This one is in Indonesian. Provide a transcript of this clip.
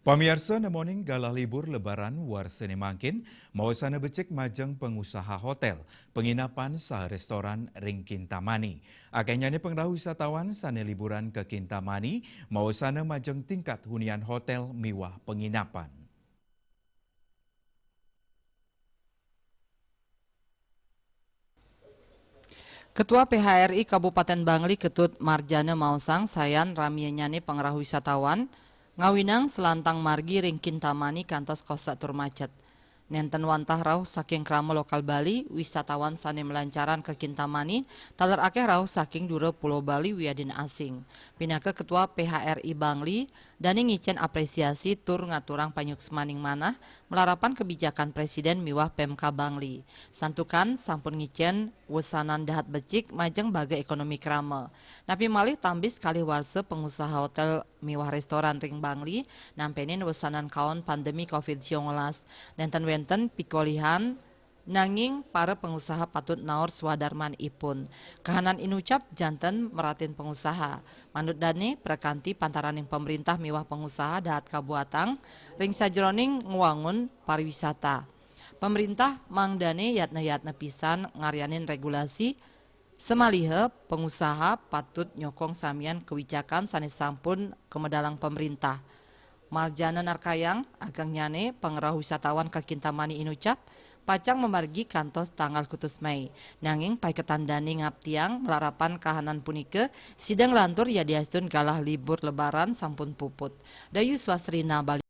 Pamirsa nemoning galah libur lebaran warsene mangkin, mau sana becek majeng pengusaha hotel, penginapan sah restoran ring Kintamani. Agaknya ni pengrahu wisatawan sana liburan ke Kintamani, mau sana majeng tingkat hunian hotel mewah penginapan. Ketua PHRI Kabupaten Bangli Ketut Marjana Mausang sayan ramienyane pengrahu wisatawan ngawinang selantang margi ring Kintamani kantos kosa tur macet. Nenten wantah rauh saking krama lokal Bali, wisatawan sane melancaran ke Kintamani, taler akeh rauh saking dura Pulau Bali wiadin asing. Pinaka Ketua PHRI Bangli, dani ngicen apresiasi tur ngaturang panyuksmaning manah, melarapan kebijakan Presiden miwah PMK Bangli. Santukan sampun ngicen wesanan dahat becik majeng baga ekonomi krama. Napi malih tambis kali warse pengusaha hotel miwah restoran ring Bangli, nampenin wesanan kaon pandemi COVID-19. Nenten pikolihan nanging para pengusaha patut naor swadarman ipun. Kahanan inucap janten meratin pengusaha. Manut dani prakanti pantaraning pemerintah miwah pengusaha dahat kabuatang ring sajroning nguangun pariwisata. Pemerintah mangdane yatna pisan ngaryanin regulasi semalihe pengusaha patut nyokong samian kebijakan sanes sampun kemedalang pemerintah. Marjana Narkayang, Agang Nyane, pengerah wisatawan ke Kintamani inucap, pacang memargi kantos tanggal kutus Mei. Nanging pai ketandani ngaptiang melarapan kahanan punike, sidang lantur ya diastun galah libur lebaran sampun puput. Dayu Swasrina Bali.